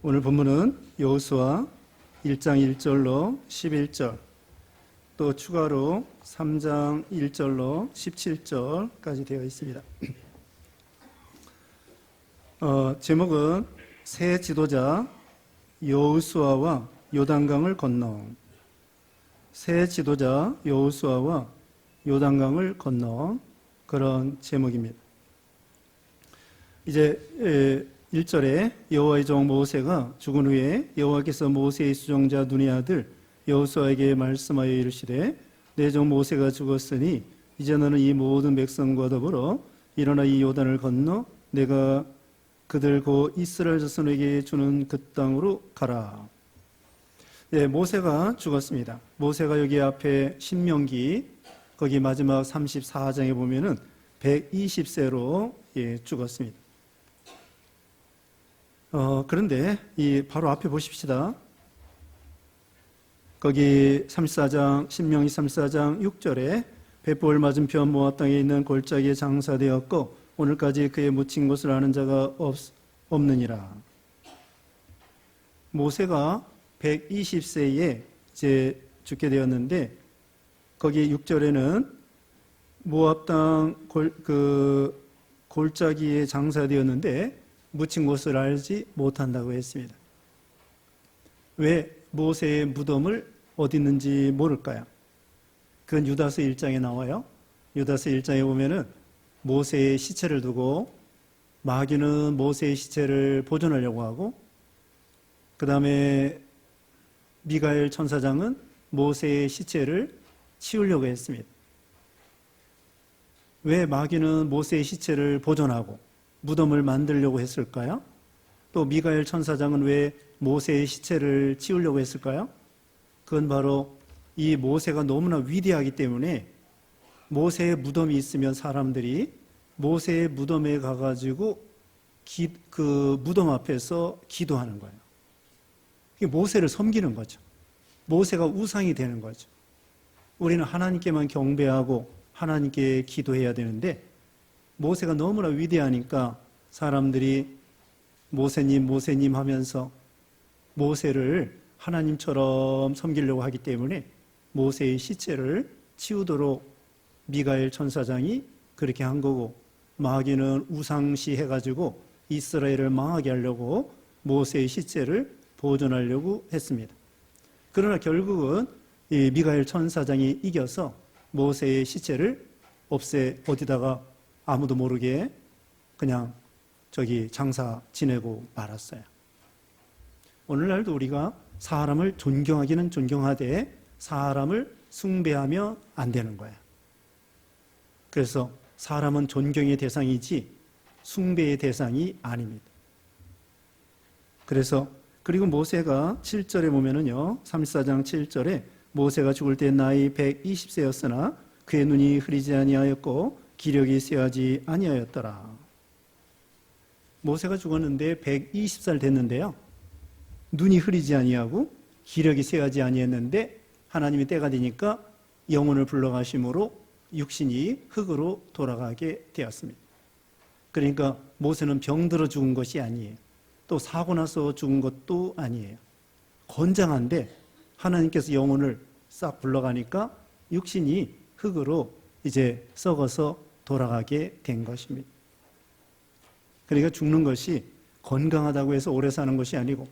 오늘 본문은 여호수아 1장 1절로 11절, 또 추가로 3장 1절로 17절까지 되어 있습니다. 제목은 새 지도자 여호수아와 요단강을 건너. 새 지도자 여호수아와 요단강을 건너, 그런 제목입니다. 이제 1절에 여호와의 종 모세가 죽은 후에 여호와께서 모세의 수종자 눈의 아들 여호수아에게 말씀하여 이르시되, 내 종 모세가 죽었으니 이제 너는 이 모든 백성과 더불어 일어나 이 요단을 건너 내가 그들 곧 이스라엘 자손에게 주는 그 땅으로 가라. 모세가 죽었습니다. 모세가 여기 앞에 신명기 거기 마지막 34장에 보면은 120세로 죽었습니다. 그런데 이 바로 앞에 보십시다. 거기 34장, 신명기 34장 6절에 벳볼 맞은편 모압 땅에 있는 골짜기에 장사되었고 오늘까지 그의 묻힌 곳을 아는 자가 없느니라. 모세가 120세에 이제 죽게 되었는데, 거기 6절에는 모압 땅 골짜기에 장사되었는데 묻힌 곳을 알지 못한다고 했습니다. 왜 모세의 무덤을 어디 있는지 모를까요? 그건 유다서 1장에 나와요. 유다서 1장에 보면은 모세의 시체를 두고 마귀는 모세의 시체를 보존하려고 하고, 그 다음에 미가엘 천사장은 모세의 시체를 치우려고 했습니다. 왜 마귀는 모세의 시체를 보존하고 무덤을 만들려고 했을까요? 또 미가엘 천사장은 왜 모세의 시체를 치우려고 했을까요? 그건 바로 이 모세가 너무나 위대하기 때문에 모세의 무덤이 있으면 사람들이 모세의 무덤에 가가지고 그 무덤 앞에서 기도하는 거예요. 이게 모세를 섬기는 거죠. 모세가 우상이 되는 거죠. 우리는 하나님께만 경배하고 하나님께 기도해야 되는데, 모세가 너무나 위대하니까 사람들이 모세님, 모세님 하면서 모세를 하나님처럼 섬기려고 하기 때문에 모세의 시체를 치우도록 미가엘 천사장이 그렇게 한 거고, 마귀는 우상시 해가지고 이스라엘을 망하게 하려고 모세의 시체를 보존하려고 했습니다. 그러나 결국은 이 미가엘 천사장이 이겨서 모세의 시체를 어디다가 아무도 모르게 그냥 저기 장사 지내고 말았어요. 오늘날도 우리가 사람을 존경하기는 존경하되 사람을 숭배하면 안 되는 거예요. 그래서 사람은 존경의 대상이지 숭배의 대상이 아닙니다. 그리고 모세가 7절에 보면은요, 34장 7절에 모세가 죽을 때 나이 120세였으나 그의 눈이 흐리지 아니하였고 기력이 쇠하지 아니하였더라. 모세가 죽었는데 120살 됐는데요, 눈이 흐리지 아니하고 기력이 쇠하지 아니했는데 하나님이 때가 되니까 영혼을 불러가심으로 육신이 흙으로 돌아가게 되었습니다. 그러니까 모세는 병들어 죽은 것이 아니에요. 또 사고 나서 죽은 것도 아니에요. 건장한데 하나님께서 영혼을 싹 불러가니까 육신이 흙으로 이제 썩어서 돌아가게 된 것입니다. 그러니까 죽는 것이 건강하다고 해서 오래 사는 것이 아니고,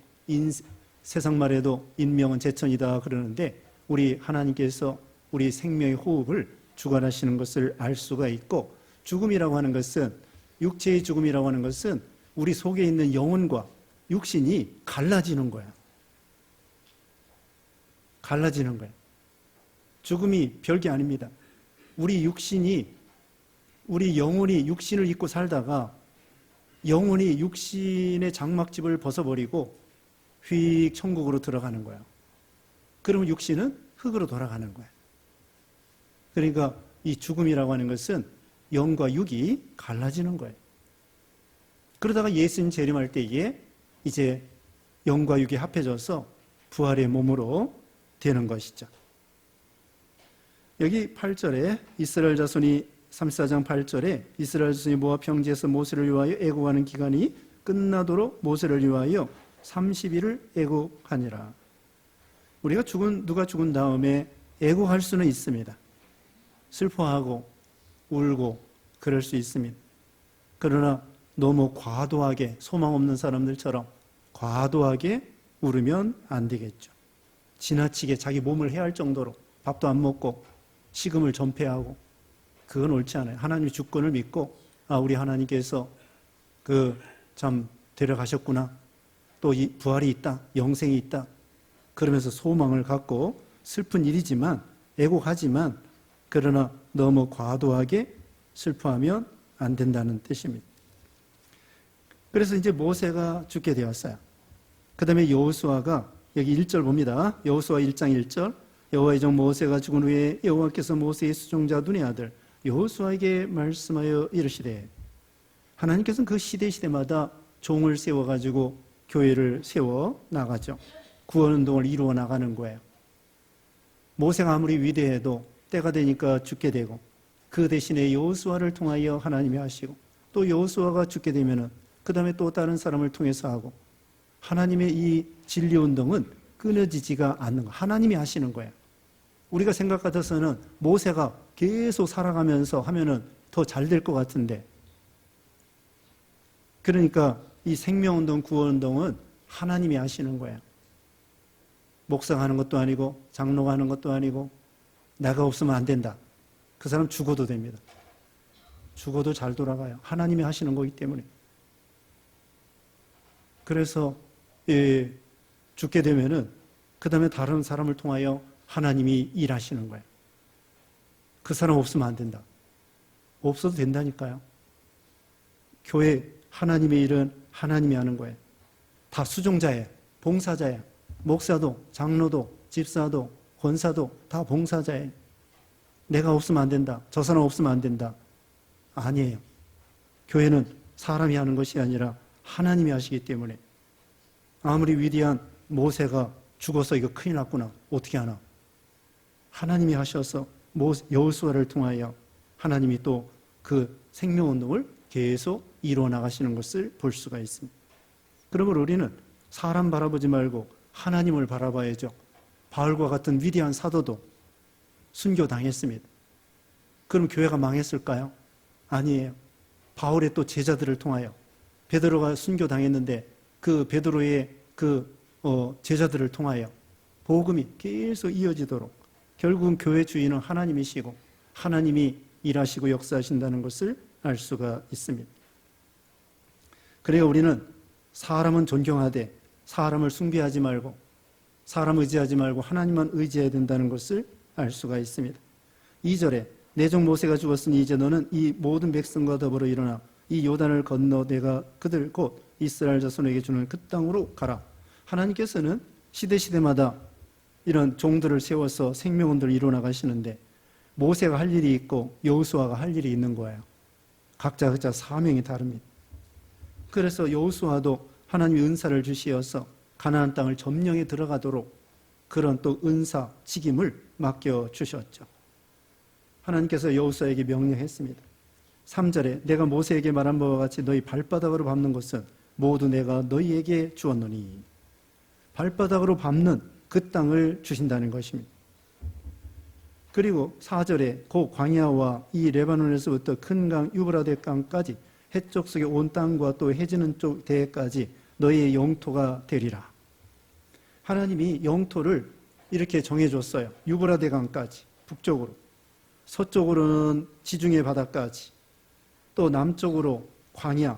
세상 말에도 인명은 제천이다 그러는데, 우리 하나님께서 우리 생명의 호흡을 주관하시는 것을 알 수가 있고, 죽음이라고 하는 것은, 육체의 죽음이라고 하는 것은 우리 속에 있는 영혼과 육신이 갈라지는 거야. 갈라지는 거야. 죽음이 별게 아닙니다. 우리 영혼이 육신을 입고 살다가 영혼이 육신의 장막집을 벗어버리고 휙 천국으로 들어가는 거야. 그러면 육신은 흙으로 돌아가는 거야. 그러니까 이 죽음이라고 하는 것은 영과 육이 갈라지는 거예요. 그러다가 예수님 재림할 때에 이제 영과 육이 합해져서 부활의 몸으로 되는 것이죠. 여기 8절에 이스라엘 자손이 34장 8절에 이스라엘 자손이 모압 평지에서 모세를 위하여 애고하는 기간이 끝나도록 모세를 위하여 30일을 애곡하니라. 우리가 누가 죽은 다음에 애곡할 수는 있습니다. 슬퍼하고 울고 그럴 수 있습니다. 그러나 너무 과도하게 소망 없는 사람들처럼 과도하게 울으면 안 되겠죠. 지나치게 자기 몸을 해할 정도로 밥도 안 먹고 식음을 전폐하고 그건 옳지 않아요. 하나님의 주권을 믿고 우리 하나님께서 참 데려가셨구나. 또 이 부활이 있다. 영생이 있다. 그러면서 소망을 갖고 슬픈 일이지만 애곡하지만 그러나 너무 과도하게 슬퍼하면 안 된다는 뜻입니다. 그래서 이제 모세가 죽게 되었어요. 그 다음에 여호수아가 여기 1절 봅니다. 여호수아 1장 1절 여호와의 종 모세가 죽은 후에 여호와께서 모세의 수종자 눈의 아들 여호수아에게 말씀하여 이르시되 하나님께서는 그 시대마다 종을 세워가지고 교회를 세워 나가죠. 구원운동을 이루어 나가는 거예요. 모세가 아무리 위대해도 때가 되니까 죽게 되고 그 대신에 여호수아를 통하여 하나님이 하시고 또 여호수아가 죽게 되면은 그 다음에 또 다른 사람을 통해서 하고 하나님의 이 진리운동은 끊어지지가 않는 거. 하나님이 하시는 거예요. 우리가 생각 같아서는 모세가 계속 살아가면서 하면은 더 잘 될 것 같은데 그러니까 이 생명운동, 구원운동은 하나님이 하시는 거예요. 목사가 하는 것도 아니고 장로가 하는 것도 아니고 내가 없으면 안 된다. 그 사람 죽어도 됩니다. 죽어도 잘 돌아가요. 하나님이 하시는 거기 때문에. 그래서 죽게 되면은 그 다음에 다른 사람을 통하여 하나님이 일하시는 거예요. 그 사람 없으면 안 된다. 없어도 된다니까요. 교회 하나님의 일은 하나님이 하는 거예요. 다 수종자예요. 봉사자예요. 목사도 장로도 집사도 권사도 다 봉사자예요. 내가 없으면 안 된다. 저 사람 없으면 안 된다. 아니에요. 교회는 사람이 하는 것이 아니라 하나님이 하시기 때문에 아무리 위대한 모세가 죽어서 이거 큰일 났구나. 어떻게 하나. 하나님이 하셔서 여호수아를 통하여 하나님이 또 그 생명운동을 계속 이루어 나가시는 것을 볼 수가 있습니다. 그러므로 우리는 사람 바라보지 말고 하나님을 바라봐야죠. 바울과 같은 위대한 사도도 순교당했습니다. 그럼 교회가 망했을까요? 아니에요. 바울의 또 제자들을 통하여 베드로가 순교당했는데 그 베드로의 제자들을 통하여 복음이 계속 이어지도록 결국은 교회 주인은 하나님이시고 하나님이 일하시고 역사하신다는 것을 알 수가 있습니다. 그래야 우리는 사람은 존경하되 사람을 숭배하지 말고 사람 의지하지 말고 하나님만 의지해야 된다는 것을 알 수가 있습니다. 2절에 내 종 모세가 죽었으니 이제 너는 이 모든 백성과 더불어 일어나 이 요단을 건너 내가 그들 곧 이스라엘 자손에게 주는 그 땅으로 가라. 하나님께서는 시대마다 이런 종들을 세워서 생명운동을 이루어 나가시는데 모세가 할 일이 있고 여호수아가 할 일이 있는 거예요. 각자 사명이 다릅니다. 그래서 여호수아도 하나님의 은사를 주시어서 가나안 땅을 점령해 들어가도록 그런 또 은사, 직임을 맡겨주셨죠. 하나님께서 여호수아에게 명령했습니다. 3절에 내가 모세에게 말한 바와 같이 너희 발바닥으로 밟는 것은 모두 내가 너희에게 주었노니 발바닥으로 밟는 그 땅을 주신다는 것입니다. 그리고 4절에 그 광야와 이 레바논에서부터 큰 강 유브라데 강까지 해쪽 속의 온 땅과 또 해지는 쪽 대해까지 너희의 영토가 되리라. 하나님이 영토를 이렇게 정해줬어요. 유브라데 강까지 북쪽으로, 서쪽으로는 지중해 바다까지, 또 남쪽으로 광야,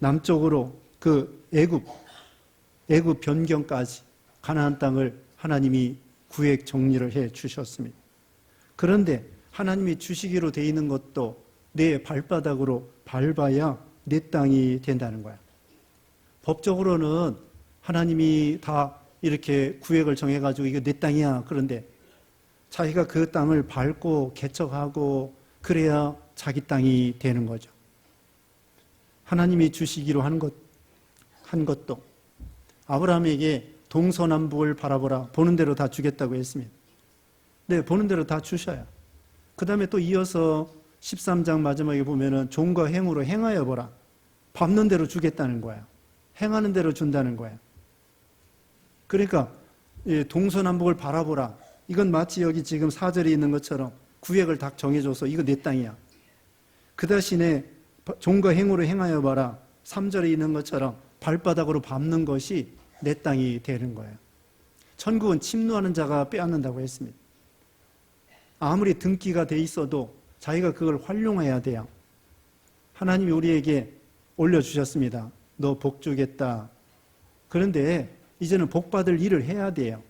남쪽으로 그 애굽 변경까지 가나안 땅을 하나님이 구획 정리를 해 주셨습니다. 그런데 하나님이 주시기로 돼 있는 것도 내 발바닥으로 밟아야 내 땅이 된다는 거야. 법적으로는 하나님이 다 이렇게 구획을 정해가지고 이거 내 땅이야. 그런데 자기가 그 땅을 밟고 개척하고 그래야 자기 땅이 되는 거죠. 하나님이 주시기로 한 것도 아브라함에게 동서남북을 바라보라. 보는 대로 다 주겠다고 했습니다. 네, 보는 대로 다 주셔요. 그 다음에 또 이어서 13장 마지막에 보면은 종과 행으로 행하여 보라. 밟는 대로 주겠다는 거야. 행하는 대로 준다는 거예요. 그러니까 동서남북을 바라보라. 이건 마치 여기 지금 4절에 있는 것처럼 구획을 딱 정해줘서 이거 내 땅이야. 그 대신에 종과 행으로 행하여 봐라. 3절에 있는 것처럼 발바닥으로 밟는 것이 내 땅이 되는 거예요. 천국은 침노하는 자가 빼앗는다고 했습니다. 아무리 등기가 돼 있어도 자기가 그걸 활용해야 돼요. 하나님이 우리에게 올려주셨습니다. 너 복 주겠다. 그런데 이제는 복 받을 일을 해야 돼요.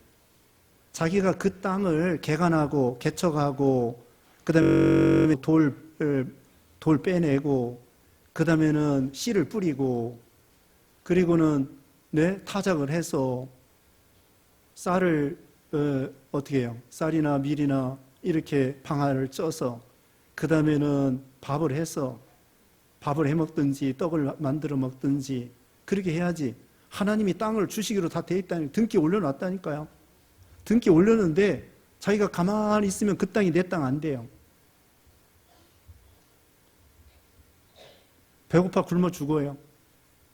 자기가 그 땅을 개간하고 개척하고 그 다음에 돌 빼내고 그 다음에는 씨를 뿌리고 그리고는 타작을 해서 쌀을 어떻게 해요? 쌀이나 밀이나 이렇게 방아를 쪄서 그 다음에는 밥을 해서 밥을 해 먹든지 떡을 만들어 먹든지 그렇게 해야지. 하나님이 땅을 주시기로 다 돼 있다니 등기 올려놨다니까요. 등기 올렸는데 자기가 가만히 있으면 그 땅이 내 땅 안 돼요. 배고파 굶어 죽어요.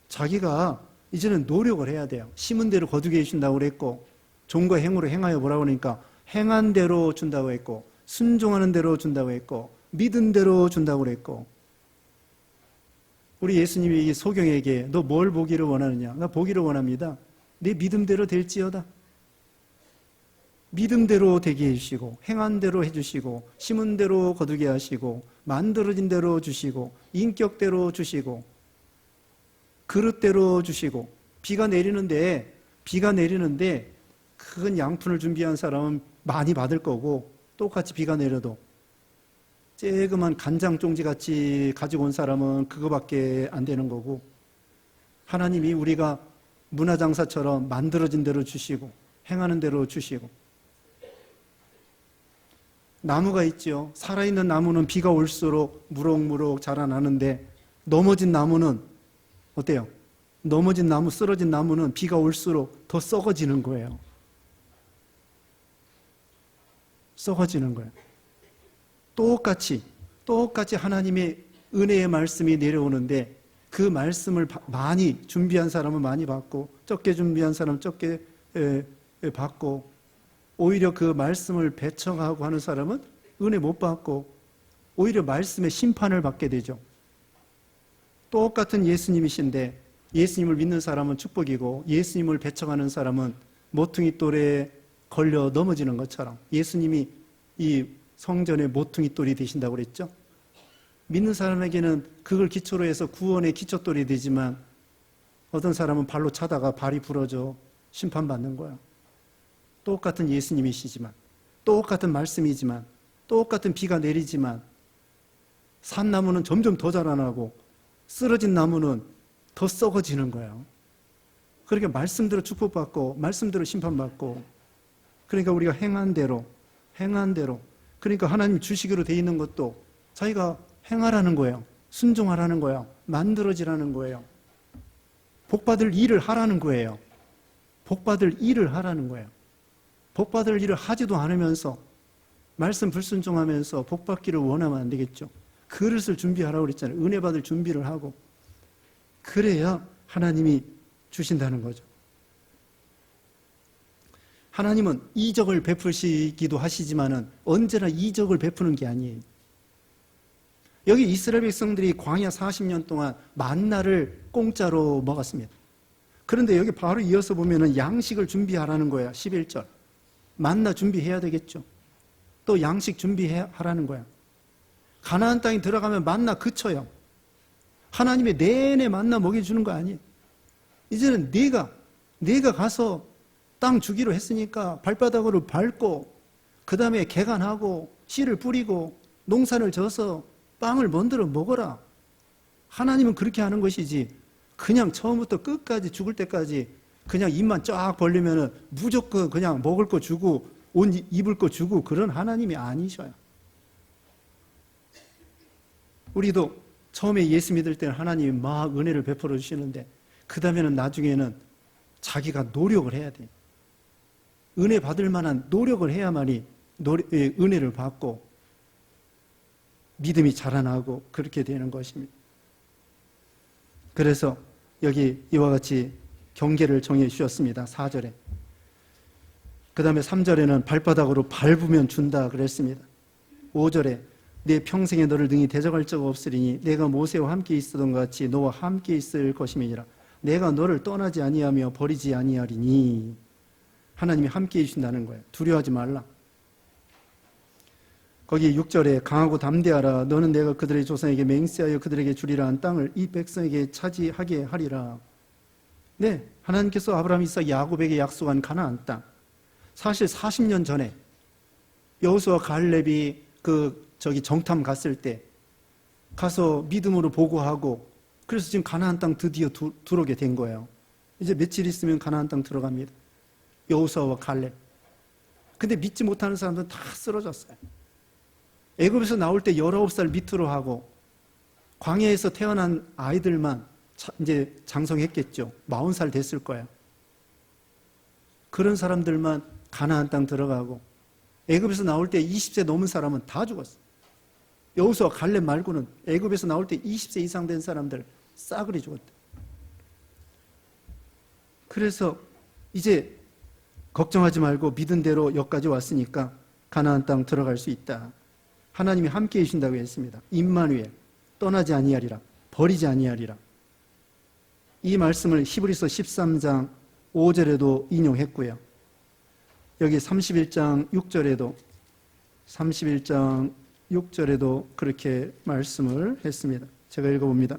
자기가 이제는 노력을 해야 돼요. 심은 대로 거두게 해준다고 그랬고 종과 행으로 행하여 보라고 하니까 행한 대로 준다고 했고 순종하는 대로 준다고 했고 믿은 대로 준다고 그랬고 우리 예수님이 이 소경에게 너 뭘 보기를 원하느냐? 나 보기를 원합니다. 내 믿음대로 될지어다. 믿음대로 되게 해주시고 행한 대로 해주시고 심은 대로 거두게 하시고 만들어진 대로 주시고 인격대로 주시고 그릇대로 주시고 비가 내리는데 큰 양푼을 준비한 사람은 많이 받을 거고 똑같이 비가 내려도 쬐그만 간장 종지같이 가지고 온 사람은 그거밖에 안 되는 거고 하나님이 우리가 문화장사처럼 만들어진 대로 주시고 행하는 대로 주시고 나무가 있죠. 살아있는 나무는 비가 올수록 무럭무럭 자라나는데 넘어진 나무는 어때요? 넘어진 나무, 쓰러진 나무는 비가 올수록 더 썩어지는 거예요. 썩어지는 거예요. 똑같이 하나님의 은혜의 말씀이 내려오는데 그 말씀을 많이 준비한 사람은 많이 받고 적게 준비한 사람은 적게 받고 오히려 그 말씀을 배척하고 하는 사람은 은혜 못 받고 오히려 말씀의 심판을 받게 되죠. 똑같은 예수님이신데 예수님을 믿는 사람은 축복이고 예수님을 배척하는 사람은 모퉁이 돌에 걸려 넘어지는 것처럼 예수님이 이 성전의 모퉁이 돌이 되신다고 그랬죠. 믿는 사람에게는 그걸 기초로 해서 구원의 기초돌이 되지만 어떤 사람은 발로 차다가 발이 부러져 심판받는 거야. 똑같은 예수님이시지만 똑같은 말씀이지만 똑같은 비가 내리지만 산 나무는 점점 더 자라나고 쓰러진 나무는 더 썩어지는 거예요. 그러니까 말씀대로 축복받고 말씀대로 심판받고 그러니까 우리가 행한 대로 그러니까 하나님 주시기로 돼 있는 것도 자기가 행하라는 거예요. 순종하라는 거예요. 만들어지라는 거예요. 복받을 일을 하라는 거예요. 복받을 일을 하라는 거예요. 복받을 일을 하지도 않으면서 말씀 불순종하면서 복받기를 원하면 안 되겠죠. 그릇을 준비하라고 그랬잖아요. 은혜 받을 준비를 하고 그래야 하나님이 주신다는 거죠. 하나님은 이적을 베푸시기도 하시지만은 언제나 이적을 베푸는 게 아니에요. 여기 이스라엘 백성들이 광야 40년 동안 만나를 공짜로 먹었습니다. 그런데 여기 바로 이어서 보면은 양식을 준비하라는 거야. 11절. 만나 준비해야 되겠죠. 또 양식 준비하라는 거야. 가나안 땅에 들어가면 만나 그쳐요. 하나님의 내내 만나 먹여주는 거 아니에요. 이제는 네가 가서 땅 주기로 했으니까 발바닥으로 밟고 그 다음에 개간하고 씨를 뿌리고 농사를 져서 빵을 만들어 먹어라. 하나님은 그렇게 하는 것이지 그냥 처음부터 끝까지 죽을 때까지 그냥 입만 쫙 벌리면은 무조건 그냥 먹을 거 주고 옷 입을 거 주고 그런 하나님이 아니셔요. 우리도 처음에 예수 믿을 때는 하나님이 막 은혜를 베풀어 주시는데 그 다음에는 나중에는 자기가 노력을 해야 돼요. 은혜 받을 만한 노력을 해야만이 은혜를 받고 믿음이 자라나고 그렇게 되는 것입니다. 그래서 여기 이와 같이 경계를 정해 주셨습니다. 4절에. 그 다음에 3절에는 발바닥으로 밟으면 준다 그랬습니다. 5절에 내 평생에 너를 능히 대적할 적 없으리니 내가 모세와 함께 있었던 것 같이 너와 함께 있을 것임이니라. 내가 너를 떠나지 아니하며 버리지 아니하리니. 하나님이 함께 해주신다는 거예요. 두려워하지 말라. 거기 6절에 강하고 담대하라. 너는 내가 그들의 조상에게 맹세하여 그들에게 주리라 한 땅을 이 백성에게 차지하게 하리라. 네, 하나님께서 아브라함, 이삭, 야곱에게 약속한 가나안 땅. 사실 40년 전에 여호수아 갈렙이 정탐 갔을 때 가서 믿음으로 보고하고, 그래서 지금 가나안 땅 드디어 들어오게 된 거예요. 이제 며칠 있으면 가나안 땅 들어갑니다. 여호수아와 갈렙. 근데 믿지 못하는 사람들은 다 쓰러졌어요. 애굽에서 나올 때 19살 밑으로 하고 광야에서 태어난 아이들만 이제 장성했겠죠. 40살 됐을 거예요. 그런 사람들만 가나안 땅 들어가고, 애굽에서 나올 때 20세 넘은 사람은 다 죽었어요. 여호수아 갈렙 말고는 애굽에서 나올 때 20세 이상 된 사람들 싸그리 죽었대. 그래서 이제 걱정하지 말고 믿은 대로 여기까지 왔으니까 가나안 땅 들어갈 수 있다. 하나님이 함께 해주신다고 했습니다. 임마누엘, 떠나지 아니하리라, 버리지 아니하리라. 이 말씀을 히브리서 13장 5절에도 인용했고요. 여기 31장 6절에도 그렇게 말씀을 했습니다. 제가 읽어봅니다.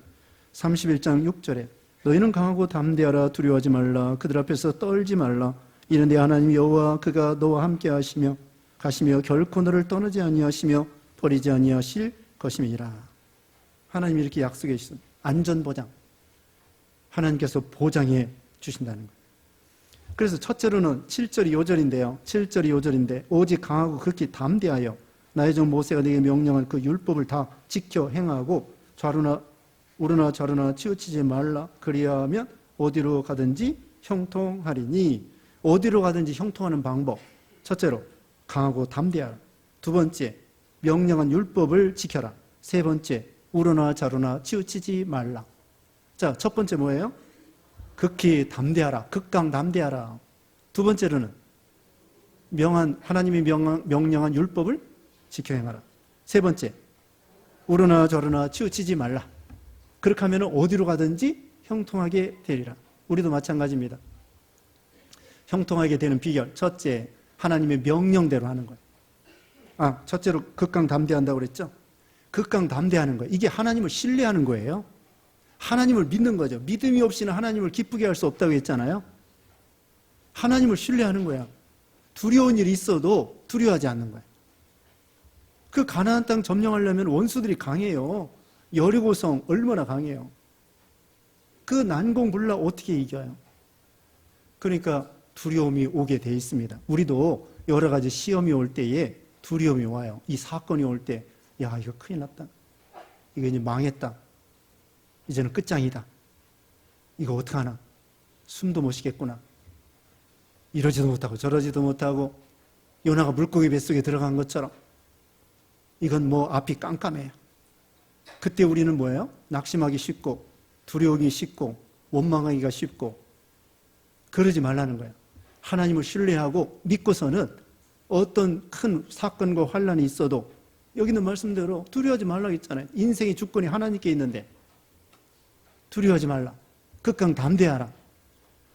31장 6절에 너희는 강하고 담대하라. 두려워하지 말라. 그들 앞에서 떨지 말라. 이는 내 하나님 여호와 그가 너와 함께 하시며 가시며 결코 너를 떠나지 아니하시며 버리지 아니하실 것임이라. 하나님이 이렇게 약속해 주셨습니다. 안전보장. 하나님께서 보장해 주신다는 거예요. 그래서 첫째로는 7절이 5절인데요. 7절이 5절인데 오직 강하고 극히 담대하여 나의 종 모세가 네게 명령한 그 율법을 다 지켜 행하고 좌로나 우르나 좌로나 치우치지 말라. 그리하면 어디로 가든지 형통하리니. 어디로 가든지 형통하는 방법. 첫째로 강하고 담대하라. 두 번째, 명령한 율법을 지켜라. 세 번째, 우르나 좌로나 치우치지 말라. 자, 첫 번째 뭐예요? 극히 담대하라. 극강 담대하라. 두 번째로는 하나님이 명령한 율법을 지켜 행하라. 세 번째, 우르나 좌로나 치우치지 말라. 그렇게 하면 어디로 가든지 형통하게 되리라. 우리도 마찬가지입니다. 형통하게 되는 비결. 첫째, 하나님의 명령대로 하는 거예요. 첫째로 극강 담대한다고 그랬죠? 극강 담대하는 거예요. 이게 하나님을 신뢰하는 거예요. 하나님을 믿는 거죠. 믿음이 없이는 하나님을 기쁘게 할 수 없다고 했잖아요. 하나님을 신뢰하는 거야. 두려운 일이 있어도 두려워하지 않는 거야. 그 가나안 땅 점령하려면 원수들이 강해요. 여리고성 얼마나 강해요. 그 난공불락 어떻게 이겨요? 그러니까 두려움이 오게 돼 있습니다. 우리도 여러 가지 시험이 올 때에 두려움이 와요. 이 사건이 올 때, 야, 이거 큰일 났다. 이거 이제 망했다. 이제는 끝장이다. 이거 어떡하나? 숨도 못 쉬겠구나. 이러지도 못하고 저러지도 못하고 요나가 물고기 뱃속에 들어간 것처럼 이건 뭐 앞이 깜깜해요. 그때 우리는 뭐예요? 낙심하기 쉽고 두려우기 쉽고 원망하기가 쉽고 그러지 말라는 거예요. 하나님을 신뢰하고 믿고서는 어떤 큰 사건과 환난이 있어도 여기 있는 말씀대로 두려워하지 말라고 했잖아요. 인생의 주권이 하나님께 있는데 두려워하지 말라. 극강 담대하라.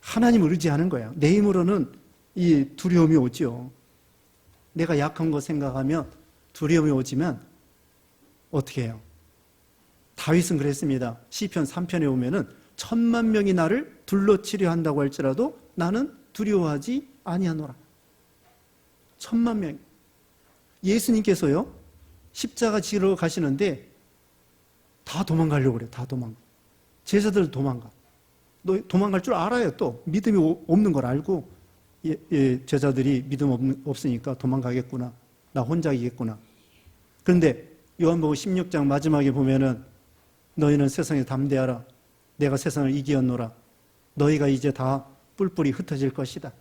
하나님을 의지하는 거예요. 내 힘으로는 이 두려움이 오죠. 내가 약한 거 생각하면 두려움이 오지만 어떻게 해요? 다윗은 그랬습니다. 시편 3편에 보면은 10,000,000명이 나를 둘러치려 한다고 할지라도 나는 두려워하지 아니하노라. 10,000,000명. 예수님께서요, 십자가 지러 가시는데 다 도망가려고 그래요. 다 도망가. 제자들 도망가. 너 도망갈 줄 알아요. 또 믿음이 없는 걸 알고 제자들이 믿음 없으니까 도망가겠구나. 나 혼자이겠구나. 그런데 요한복음 16장 마지막에 보면은 너희는 세상에 담대하라. 내가 세상을 이기었노라. 너희가 이제 다 뿔뿔이 흩어질 것이다.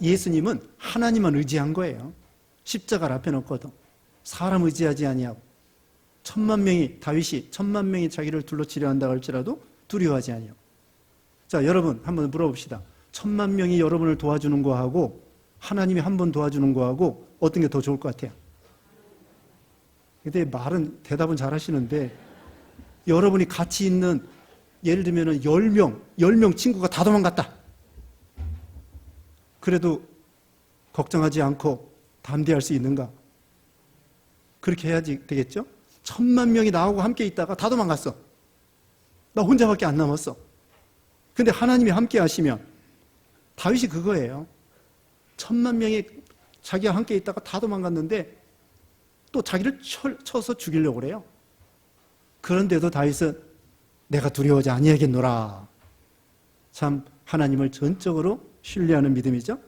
예수님은 하나님만 의지한 거예요. 십자가를 앞에 놓고도 사람 의지하지 아니하고 10,000,000명이 다윗이 10,000,000명이 자기를 둘러치려 한다고 할지라도 두려워하지 아니요. 자, 여러분 한번 물어봅시다. 1000,000명이 여러분을 도와주는 거하고 하나님이 한 번 도와주는 거하고 어떤 게 더 좋을 것 같아요? 근데 대답은 잘 하시는데, 여러분이 같이 있는, 예를 들면 10명 친구가 다 도망갔다. 그래도 걱정하지 않고 담대할 수 있는가? 그렇게 해야지 되겠죠? 10,000,000명이 나하고 함께 있다가 다 도망갔어. 나 혼자밖에 안 남았어. 근데 하나님이 함께 하시면, 다윗이 그거예요. 10,000,000명이 자기와 함께 있다가 다 도망갔는데 또 자기를 쳐서 죽이려고 그래요. 그런데도 다윗은 내가 두려워하지 아니하겠노라. 참 하나님을 전적으로 신뢰하는 믿음이죠.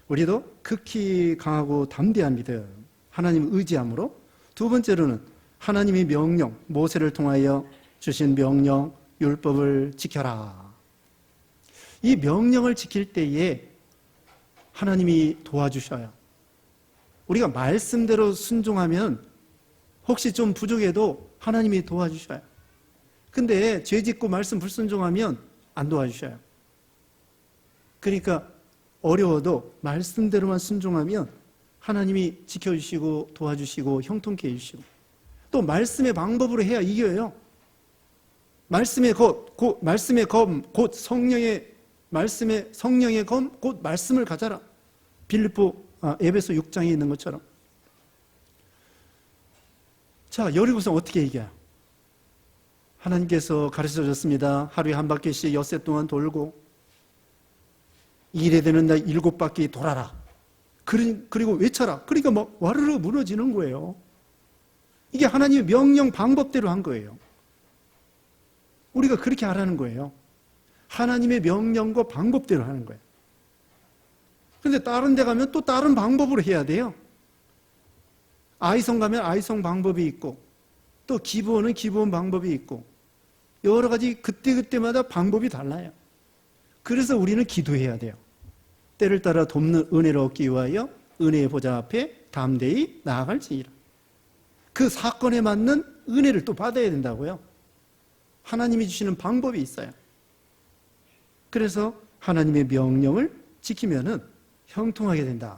우리도 극히 강하고 담대한 믿음, 하나님을 의지함으로. 두 번째로는 하나님의 명령, 모세를 통하여 주신 명령, 율법을 지켜라. 이 명령을 지킬 때에 하나님이 도와주셔요. 우리가 말씀대로 순종하면 혹시 좀 부족해도 하나님이 도와주셔요. 근데 죄짓고 말씀 불순종하면 안 도와주셔요. 그러니까 어려워도 말씀대로만 순종하면 하나님이 지켜주시고 도와주시고 형통케 해주시고, 또 말씀의 방법으로 해야 이겨요. 말씀의 검, 곧 성령의 검, 곧 말씀을 가져라. 에베소 6장에 있는 것처럼. 자, 여리고성 어떻게 이겨요? 하나님께서 가르쳐 줬습니다. 하루에 한 바퀴씩 엿새 동안 돌고, 일에 되는 날 7바퀴 돌아라. 그리고 외쳐라. 그러니까 막 와르르 무너지는 거예요. 이게 하나님의 명령 방법대로 한 거예요. 우리가 그렇게 하라는 거예요. 하나님의 명령과 방법대로 하는 거예요. 그런데 다른 데 가면 또 다른 방법으로 해야 돼요. 아이성 가면 아이성 방법이 있고, 또 기브원은 기브원 방법이 있고, 여러 가지 그때그때마다 방법이 달라요. 그래서 우리는 기도해야 돼요. 때를 따라 돕는 은혜를 얻기 위하여 은혜의 보좌 앞에 담대히 나아갈지니라. 그 사건에 맞는 은혜를 또 받아야 된다고요. 하나님이 주시는 방법이 있어요. 그래서 하나님의 명령을 지키면은 형통하게 된다.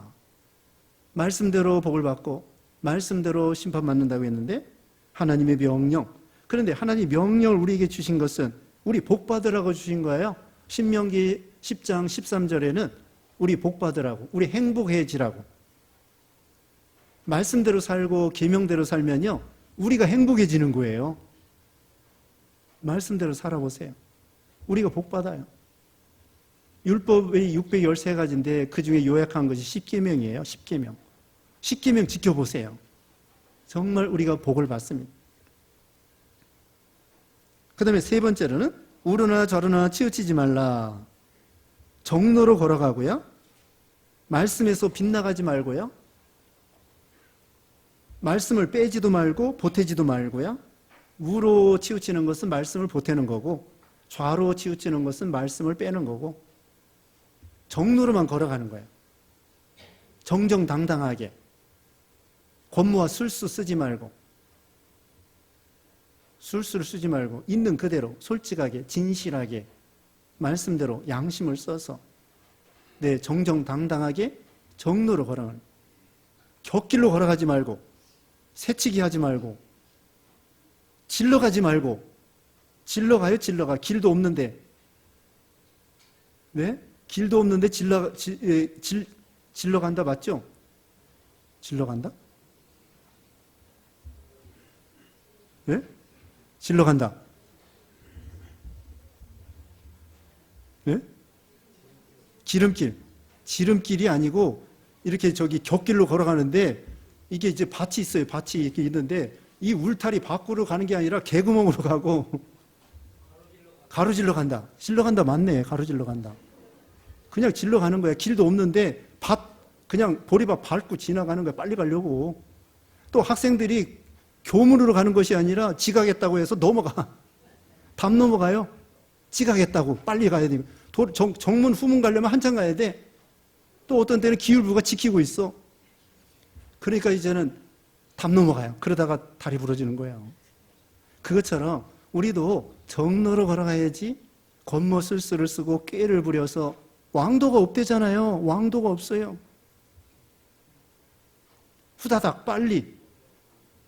말씀대로 복을 받고 말씀대로 심판받는다고 했는데, 하나님의 명령, 그런데 하나님의 명령을 우리에게 주신 것은 우리 복받으라고 주신 거예요. 신명기 10장 13절에는 우리 복받으라고, 우리 행복해지라고. 말씀대로 살고 계명대로 살면요, 우리가 행복해지는 거예요. 말씀대로 살아보세요. 우리가 복받아요. 율법이 613가지인데 그 중에 요약한 것이 10계명이에요. 10계명. 10계명 지켜보세요. 정말 우리가 복을 받습니다. 그 다음에 세 번째로는 우르나 저르나 치우치지 말라. 정로로 걸어가고요. 말씀에서 빗나가지 말고요. 말씀을 빼지도 말고 보태지도 말고요. 우로 치우치는 것은 말씀을 보태는 거고, 좌로 치우치는 것은 말씀을 빼는 거고, 정로로만 걸어가는 거예요. 정정당당하게. 권무와 술수 쓰지 말고, 술수를 쓰지 말고 있는 그대로 솔직하게 진실하게 말씀대로 양심을 써서 정정당당하게 정로로 걸어가는, 곁길로 걸어가지 말고 새치기 하지 말고 질러가지 말고. 질러가요. 질러가. 길도 없는데, 길도 없는데 질러간다. 맞죠? 질러간다? 질러간다. 지름길이 아니고 이렇게 곁길로 걸어가는데, 이게 이제 밭이 있어요. 밭이 이렇게 있는데 이 울타리 밖으로 가는 게 아니라 개구멍으로 가고, 가로질러 간다. 질러간다. 맞네. 가로질러 간다. 그냥 질러가는 거야. 길도 없는데 그냥 보리밭 밟고 지나가는 거야. 빨리 가려고. 또 학생들이 교문으로 가는 것이 아니라 지가겠다고 해서 넘어가. 담 넘어가요. 지가겠다고 빨리 가야 돼. 정문 후문 가려면 한참 가야 돼. 또 어떤 때는 기율부가 지키고 있어. 그러니까 이제는 담 넘어가요. 그러다가 다리 부러지는 거예요. 그것처럼 우리도 정로로 걸어가야지 겉모술수를 쓰고 꾀를 부려서 왕도가 없대잖아요. 왕도가 없어요. 후다닥 빨리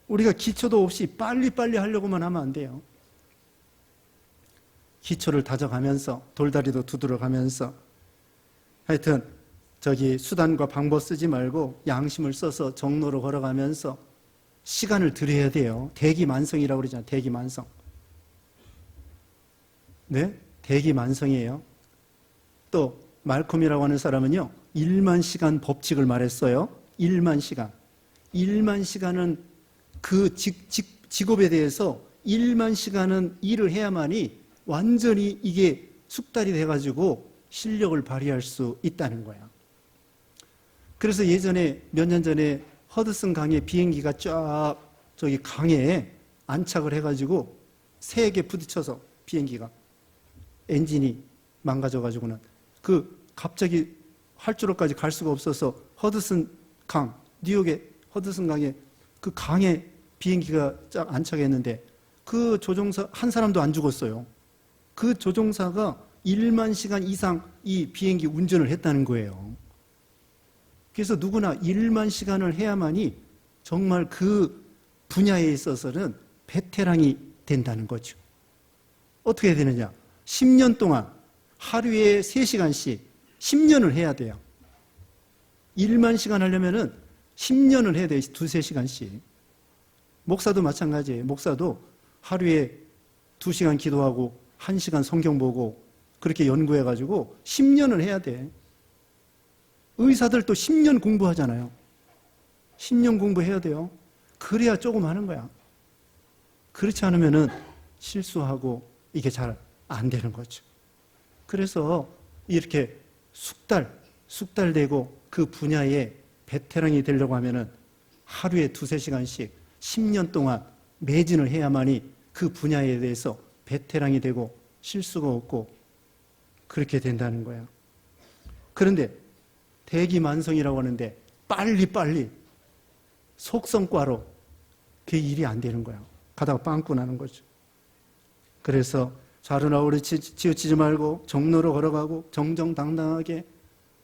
우리가 기초도 없이 빨리빨리 하려고만 하면 안 돼요. 기초를 다져가면서 돌다리도 두드려가면서 하여튼 수단과 방법 쓰지 말고 양심을 써서 정로로 걸어가면서 시간을 들여야 돼요. 대기만성이라고 그러잖아요. 대기만성. 네? 대기만성이에요. 또 말콤이라고 하는 사람은요. 1만 시간 법칙을 말했어요. 1만 시간. 1만 시간은 그 직업에 대해서 1만 시간은 일을 해야만이 완전히 이게 숙달이 돼가지고 실력을 발휘할 수 있다는 거야. 그래서 예전에 몇 년 전에 허드슨 강에 비행기가 쫙 저기 강에 안착을 해가지고 새에게 부딪혀서 비행기가 엔진이 망가져가지고는 갑자기 활주로까지 갈 수가 없어서 허드슨 강, 뉴욕의 허드슨 강에 그 강에 비행기가 쫙 안착했는데 그 조종사 한 사람도 안 죽었어요. 그 조종사가 1만 시간 이상 이 비행기 운전을 했다는 거예요. 그래서 누구나 1만 시간을 해야만이 정말 그 분야에 있어서는 베테랑이 된다는 거죠. 어떻게 되느냐? 10년 동안 하루에 3시간씩 10년을 해야 돼요. 1만 시간 하려면은 10년을 해야 돼요. 2-3시간씩. 목사도 마찬가지예요. 목사도 하루에 2시간 기도하고 1시간 성경 보고 그렇게 연구해가지고 10년을 해야 돼. 의사들도 10년 공부하잖아요. 10년 공부해야 돼요. 그래야 조금 하는 거야. 그렇지 않으면은 실수하고 이게 잘 안 되는 거죠. 그래서 이렇게 숙달되고 그 분야에 베테랑이 되려고 하면은 하루에 2-3시간씩 10년 동안 매진을 해야만이 그 분야에 대해서 베테랑이 되고 실수가 없고 그렇게 된다는 거야. 그런데 대기만성이라고 하는데 빨리 속성과로 그 일이 안 되는 거야. 가다가 빵꾸 나는 거죠. 그래서 좌로나 우로 치우치지 말고 정로로 걸어가고 정정당당하게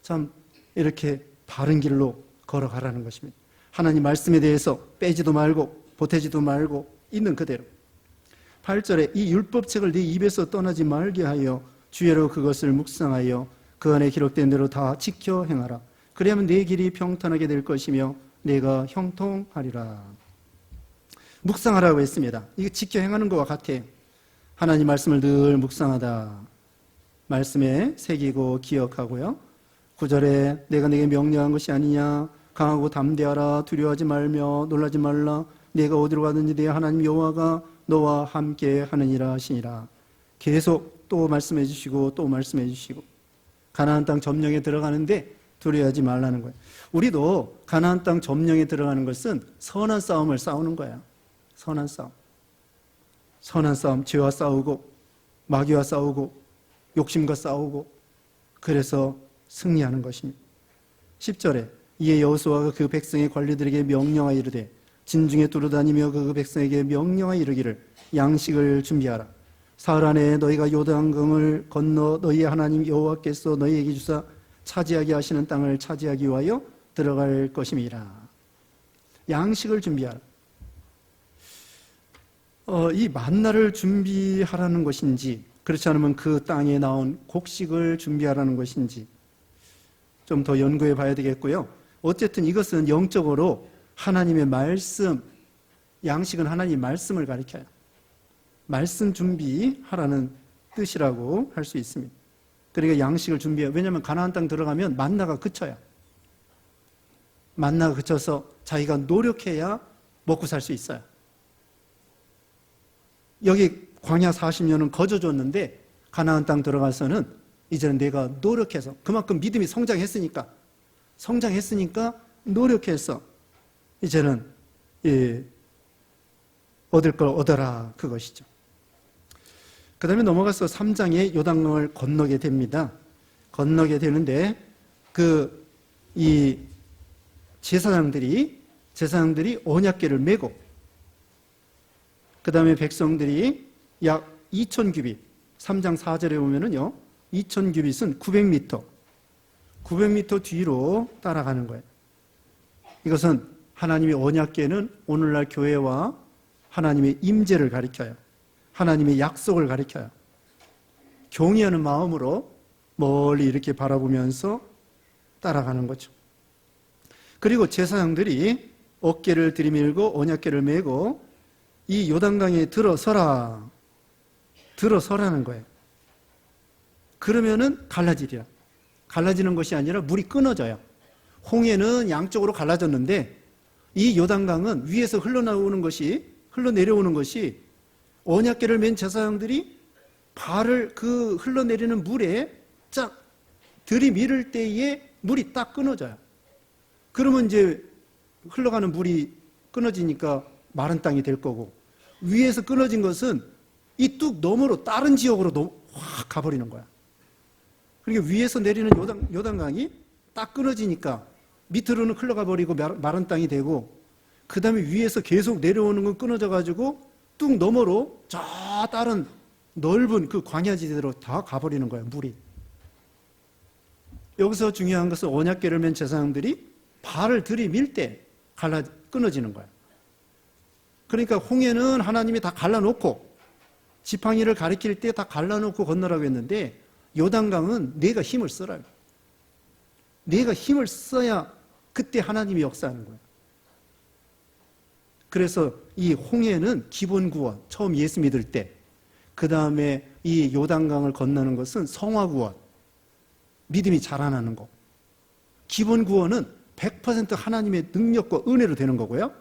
참 이렇게 바른 길로 걸어가라는 것입니다. 하나님 말씀에 대해서 빼지도 말고 보태지도 말고 있는 그대로. 8절에 이 율법책을 네 입에서 떠나지 말게 하여 주야로 그것을 묵상하여 그 안에 기록된 대로 다 지켜 행하라. 그래야만 네 길이 평탄하게 될 것이며 내가 형통하리라. 묵상하라고 했습니다. 이게 지켜 행하는 것과 같아요. 하나님 말씀을 늘 묵상하다. 말씀에 새기고 기억하고요. 9절에 내가 네게 명령한 것이 아니냐. 강하고 담대하라. 두려워하지 말며 놀라지 말라. 네가 어디로 가든지 네 하나님 여호와가 너와 함께 하느니라 하시니라. 계속 또 말씀해 주시고 또 말씀해 주시고 가나안 땅 점령에 들어가는데 두려워하지 말라는 거예요. 우리도 가나안 땅 점령에 들어가는 것은 선한 싸움을 싸우는 거야. 선한 싸움. 선한 싸움, 죄와 싸우고 마귀와 싸우고 욕심과 싸우고 그래서 승리하는 것입니다. 10절에 이에 여호수아가 그 백성의 관리들에게 명령하여 이르되 진중에 두루다니며 그 백성에게 명령하여 이르기를 양식을 준비하라. 사흘 안에 너희가 요단강을 건너 너희의 하나님 여호와께서 너희에게 주사 차지하게 하시는 땅을 차지하기 위하여 들어갈 것임이라. 양식을 준비하라. 이 만나를 준비하라는 것인지 그렇지 않으면 그 땅에 나온 곡식을 준비하라는 것인지 좀 더 연구해 봐야 되겠고요. 어쨌든 이것은 영적으로 하나님의 말씀, 양식은 하나님의 말씀을 가리켜요. 말씀 준비하라는 뜻이라고 할 수 있습니다. 그러니까 양식을 준비해요. 왜냐하면 가나안 땅 들어가면 만나가 그쳐요. 만나가 그쳐서 자기가 노력해야 먹고 살 수 있어요. 여기 광야 40년은 거저줬는데 가나안 땅 들어가서는 이제는 내가 노력해서 그만큼 믿음이 성장했으니까 노력해서 이제는 얻을 걸 얻어라 그것이죠. 그 다음에 넘어가서 3장에 요단강을 건너게 됩니다. 건너게 되는데 이 제사장들이 언약궤를 메고 그 다음에 백성들이 약 2000규빗, 3장 4절에 보면은요, 2000규빗은 900m, 900m 뒤로 따라가는 거예요. 이것은 하나님의 언약궤는 오늘날 교회와 하나님의 임재를 가리켜요. 하나님의 약속을 가리켜요. 경외하는 마음으로 멀리 이렇게 바라보면서 따라가는 거죠. 그리고 제사장들이 어깨를 들이밀고 언약궤를 메고 이 요단강에 들어서라는 거예요. 그러면은 갈라지리라. 갈라지는 것이 아니라 물이 끊어져요. 홍해는 양쪽으로 갈라졌는데 이 요단강은 위에서 흘러내려오는 것이 언약궤를 맨 제사장들이 발을 그 흘러내리는 물에 쫙 들이밀을 때에 물이 딱 끊어져요. 그러면 이제 흘러가는 물이 끊어지니까 마른 땅이 될 거고, 위에서 끊어진 것은 이 뚝 너머로 다른 지역으로 확 가버리는 거야. 그러니까 위에서 내리는 요단강이 딱 끊어지니까 밑으로는 흘러가 버리고 마른 땅이 되고, 그 다음에 위에서 계속 내려오는 건 끊어져 가지고 뚝 너머로 저 다른 넓은 그 광야지대로 다 가버리는 거예요, 물이. 여기서 중요한 것은 언약궤를 맨 제사장들이 발을 들이밀 때 끊어지는 거예요. 그러니까 홍해는 하나님이 다 갈라놓고, 지팡이를 가리킬 때 다 갈라놓고 건너라고 했는데, 요단강은 내가 힘을 쓰라고. 내가 힘을 써야 그때 하나님이 역사하는 거예요. 그래서 이 홍해는 기본 구원, 처음 예수 믿을 때, 그 다음에 이 요단강을 건너는 것은 성화 구원, 믿음이 자라나는 거. 기본 구원은 100% 하나님의 능력과 은혜로 되는 거고요.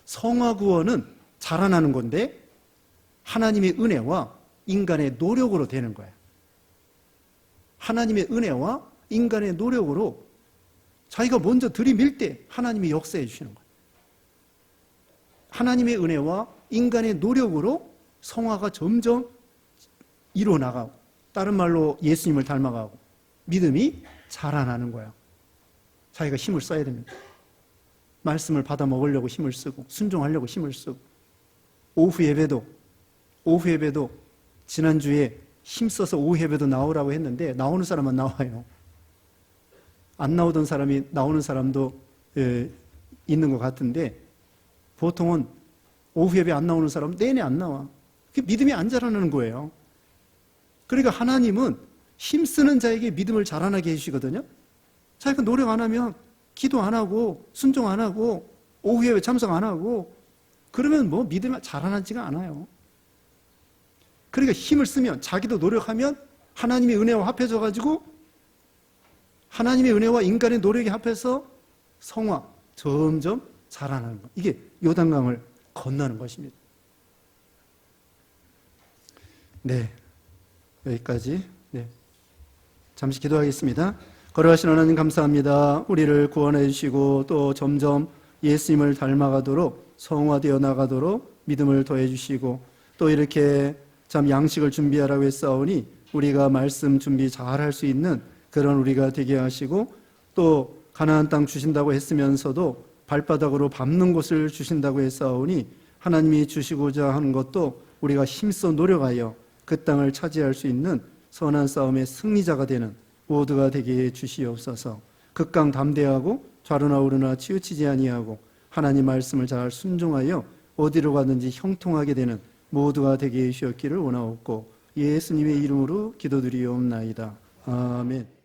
성화 구원은 자라나는 건데 하나님의 은혜와 인간의 노력으로 되는 거예요. 하나님의 은혜와 인간의 노력으로 자기가 먼저 들이밀 때 하나님이 역사해 주시는 거예요. 하나님의 은혜와 인간의 노력으로 성화가 점점 이루어나가고, 다른 말로 예수님을 닮아가고 믿음이 자라나는 거예요. 자기가 힘을 써야 됩니다. 말씀을 받아 먹으려고 힘을 쓰고, 순종하려고 힘을 쓰고, 오후 예배도 지난주에 힘써서 오후 예배도 나오라고 했는데 나오는 사람은 나와요. 안 나오던 사람이 나오는 사람도 있는 것 같은데, 보통은 오후 예배 안 나오는 사람은 내내 안 나와. 그게 믿음이 안 자라나는 거예요. 그러니까 하나님은 힘쓰는 자에게 믿음을 자라나게 해주시거든요. 자기가 노력 안 하면, 기도 안 하고, 순종 안 하고, 오후 예배 참석 안 하고, 그러면 뭐 믿음이 자라나지가 않아요. 그러니까 힘을 쓰면, 자기도 노력하면 하나님의 은혜와 합해져가지고 하나님의 은혜와 인간의 노력이 합해서 성화, 점점 자라나는 것. 이게 요단강을 건너는 것입니다. 네, 여기까지. 네, 잠시 기도하겠습니다. 거룩하신 하나님 감사합니다. 우리를 구원해 주시고 또 점점 예수님을 닮아가도록, 성화되어 나가도록 믿음을 더해 주시고, 또 이렇게 참 양식을 준비하라고 했사오니 우리가 말씀 준비 잘 할 수 있는 그런 우리가 되게 하시고, 또 가나안 땅 주신다고 했으면서도 발바닥으로 밟는 곳을 주신다고 했사오니 하나님이 주시고자 하는 것도 우리가 힘써 노력하여 그 땅을 차지할 수 있는 선한 싸움의 승리자가 되는 모두가 되게 해 주시옵소서. 극강 담대하고 좌로나 우로나 치우치지 아니하고 하나님 말씀을 잘 순종하여 어디로 가든지 형통하게 되는 모두가 되게 해 주시옵기를 원하옵고 예수님의 이름으로 기도드리옵나이다. 아멘.